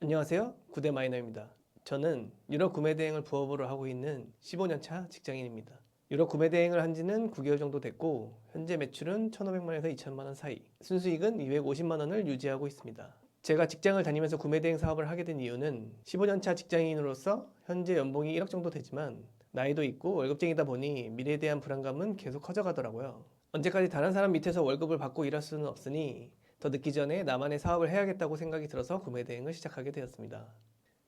안녕하세요. 구대마이너입니다. 저는 유럽 구매 대행을 부업으로 하고 있는 15년차 직장인입니다. 유럽 구매 대행을 한 지는 9개월 정도 됐고 현재 매출은 1,500만원에서 2,000만원 사이, 순수익은 250만원을 유지하고 있습니다. 제가 직장을 다니면서 구매 대행 사업을 하게 된 이유는 15년차 직장인으로서 현재 연봉이 1억 정도 되지만 나이도 있고 월급쟁이다 보니 미래에 대한 불안감은 계속 커져가더라고요. 언제까지 다른 사람 밑에서 월급을 받고 일할 수는 없으니 더 늦기 전에 나만의 사업을 해야겠다고 생각이 들어서 구매 대행을 시작하게 되었습니다.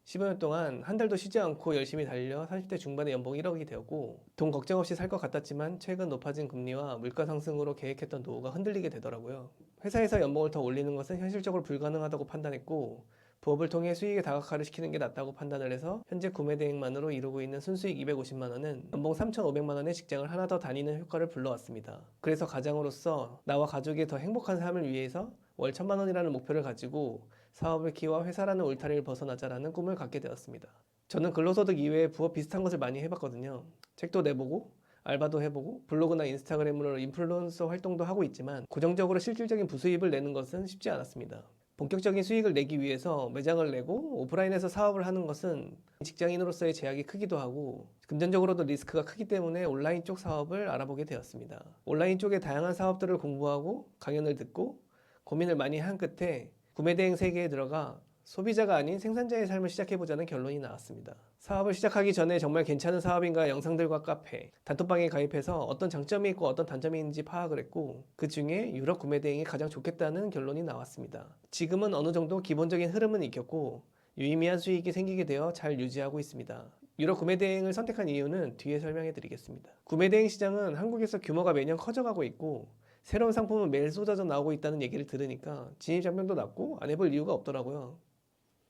15년 동안 한 달도 쉬지 않고 열심히 달려 30대 중반에 연봉 1억이 되었고 돈 걱정 없이 살 것 같았지만 최근 높아진 금리와 물가 상승으로 계획했던 노후가 흔들리게 되더라고요. 회사에서 연봉을 더 올리는 것은 현실적으로 불가능하다고 판단했고 부업을 통해 수익에 다각화를 시키는 게 낫다고 판단을 해서 현재 구매 대행만으로 이루고 있는 순수익 250만원은 연봉 3,500만원의 직장을 하나 더 다니는 효과를 불러왔습니다. 그래서 가장으로서 나와 가족이 더 행복한 삶을 위해서 월 1,000만원이라는 목표를 가지고 사업을 키워 회사라는 울타리를 벗어나자라는 꿈을 갖게 되었습니다. 저는 근로소득 이외에 부업 비슷한 것을 많이 해봤거든요. 책도 내보고 알바도 해보고 블로그나 인스타그램으로 인플루언서 활동도 하고 있지만 고정적으로 실질적인 부수입을 내는 것은 쉽지 않았습니다. 본격적인 수익을 내기 위해서 매장을 내고 오프라인에서 사업을 하는 것은 직장인으로서의 제약이 크기도 하고 금전적으로도 리스크가 크기 때문에 온라인 쪽 사업을 알아보게 되었습니다. 온라인 쪽의 다양한 사업들을 공부하고 강연을 듣고 고민을 많이 한 끝에 구매대행 세계에 들어가 소비자가 아닌 생산자의 삶을 시작해보자는 결론이 나왔습니다. 사업을 시작하기 전에 정말 괜찮은 사업인가 영상들과 카페, 단톡방에 가입해서 어떤 장점이 있고 어떤 단점이 있는지 파악을 했고 그 중에 유럽 구매대행이 가장 좋겠다는 결론이 나왔습니다. 지금은 어느 정도 기본적인 흐름은 익혔고 유의미한 수익이 생기게 되어 잘 유지하고 있습니다. 유럽 구매대행을 선택한 이유는 뒤에 설명해 드리겠습니다. 구매대행 시장은 한국에서 규모가 매년 커져가고 있고 새로운 상품은 매일 쏟아져 나오고 있다는 얘기를 들으니까 진입장벽도 낮고 안 해볼 이유가 없더라고요.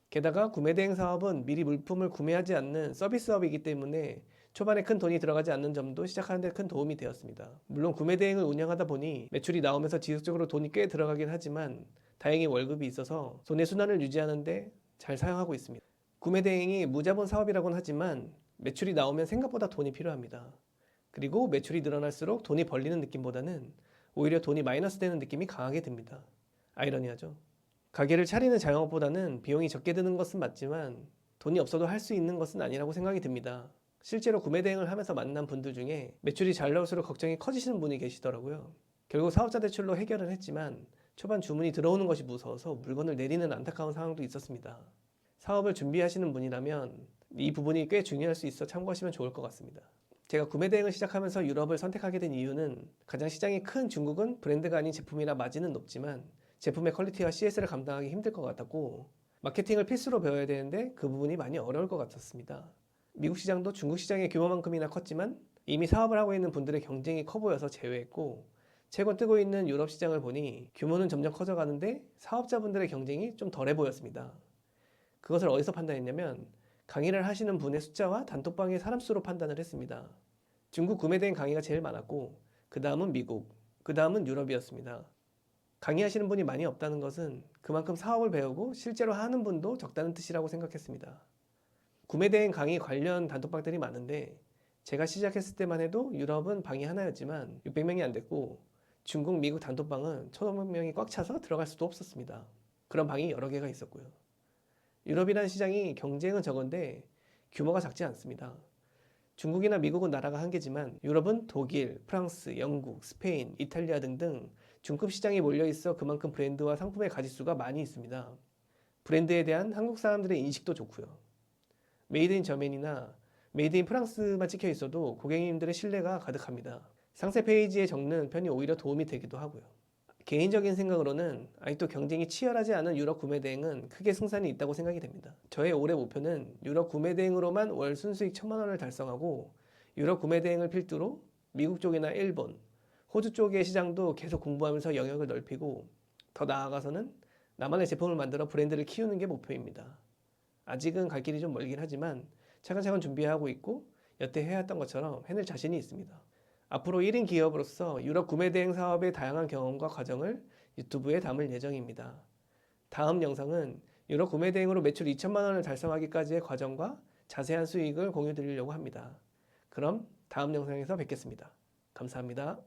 게다가 구매대행 사업은 미리 물품을 구매하지 않는 서비스업이기 때문에 초반에 큰 돈이 들어가지 않는 점도 시작하는 데 큰 도움이 되었습니다. 물론 구매대행을 운영하다 보니 매출이 나오면서 지속적으로 돈이 꽤 들어가긴 하지만 다행히 월급이 있어서 손의 순환을 유지하는 데 잘 사용하고 있습니다. 구매대행이 무자본 사업이라고는 하지만 매출이 나오면 생각보다 돈이 필요합니다. 그리고 매출이 늘어날수록 돈이 벌리는 느낌보다는 오히려 돈이 마이너스 되는 느낌이 강하게 듭니다. 아이러니하죠? 가게를 차리는 자영업보다는 비용이 적게 드는 것은 맞지만 돈이 없어도 할 수 있는 것은 아니라고 생각이 듭니다. 실제로 구매 대행을 하면서 만난 분들 중에 매출이 잘 나올수록 걱정이 커지시는 분이 계시더라고요. 결국 사업자 대출로 해결은 했지만 초반 주문이 들어오는 것이 무서워서 물건을 내리는 안타까운 상황도 있었습니다. 사업을 준비하시는 분이라면 이 부분이 꽤 중요할 수 있어 참고하시면 좋을 것 같습니다. 제가 구매 대행을 시작하면서 유럽을 선택하게 된 이유는 가장 시장이 큰 중국은 브랜드가 아닌 제품이라 마진은 높지만 제품의 퀄리티와 CS를 감당하기 힘들 것 같았고 마케팅을 필수로 배워야 되는데 그 부분이 많이 어려울 것 같았습니다. 미국 시장도 중국 시장의 규모만큼이나 컸지만 이미 사업을 하고 있는 분들의 경쟁이 커 보여서 제외했고 최근 뜨고 있는 유럽 시장을 보니 규모는 점점 커져가는데 사업자분들의 경쟁이 좀 덜해 보였습니다. 그것을 어디서 판단했냐면 강의를 하시는 분의 숫자와 단톡방의 사람 수로 판단을 했습니다. 중국 구매대행 강의가 제일 많았고 그 다음은 미국, 그 다음은 유럽이었습니다. 강의하시는 분이 많이 없다는 것은 그만큼 사업을 배우고 실제로 하는 분도 적다는 뜻이라고 생각했습니다. 구매대행 강의 관련 단톡방들이 많은데 제가 시작했을 때만 해도 유럽은 방이 하나였지만 600명이 안 됐고 중국, 미국 단톡방은 1,500명이 꽉 차서 들어갈 수도 없었습니다. 그런 방이 여러 개가 있었고요. 유럽이라는 시장이 경쟁은 적은데 규모가 작지 않습니다. 중국이나 미국은 나라가 한 개지만 유럽은 독일, 프랑스, 영국, 스페인, 이탈리아 등등 중급 시장이 몰려있어 그만큼 브랜드와 상품의 가짓수가 많이 있습니다. 브랜드에 대한 한국 사람들의 인식도 좋고요. 메이드 인 저맨이나 메이드 인 프랑스만 찍혀 있어도 고객님들의 신뢰가 가득합니다. 상세 페이지에 적는 편이 오히려 도움이 되기도 하고요. 개인적인 생각으로는 아직도 경쟁이 치열하지 않은 유럽 구매 대행은 크게 승산이 있다고 생각이 됩니다. 저의 올해 목표는 유럽 구매 대행으로만 월 순수익 1,000만원을 달성하고 유럽 구매 대행을 필두로 미국 쪽이나 일본, 호주 쪽의 시장도 계속 공부하면서 영역을 넓히고 더 나아가서는 나만의 제품을 만들어 브랜드를 키우는 게 목표입니다. 아직은 갈 길이 좀 멀긴 하지만 차근차근 준비하고 있고 여태 해왔던 것처럼 해낼 자신이 있습니다. 앞으로 1인 기업으로서 유럽 구매 대행 사업의 다양한 경험과 과정을 유튜브에 담을 예정입니다. 다음 영상은 유럽 구매 대행으로 매출 2천만 원을 달성하기까지의 과정과 자세한 수익을 공유 드리려고 합니다. 그럼 다음 영상에서 뵙겠습니다. 감사합니다.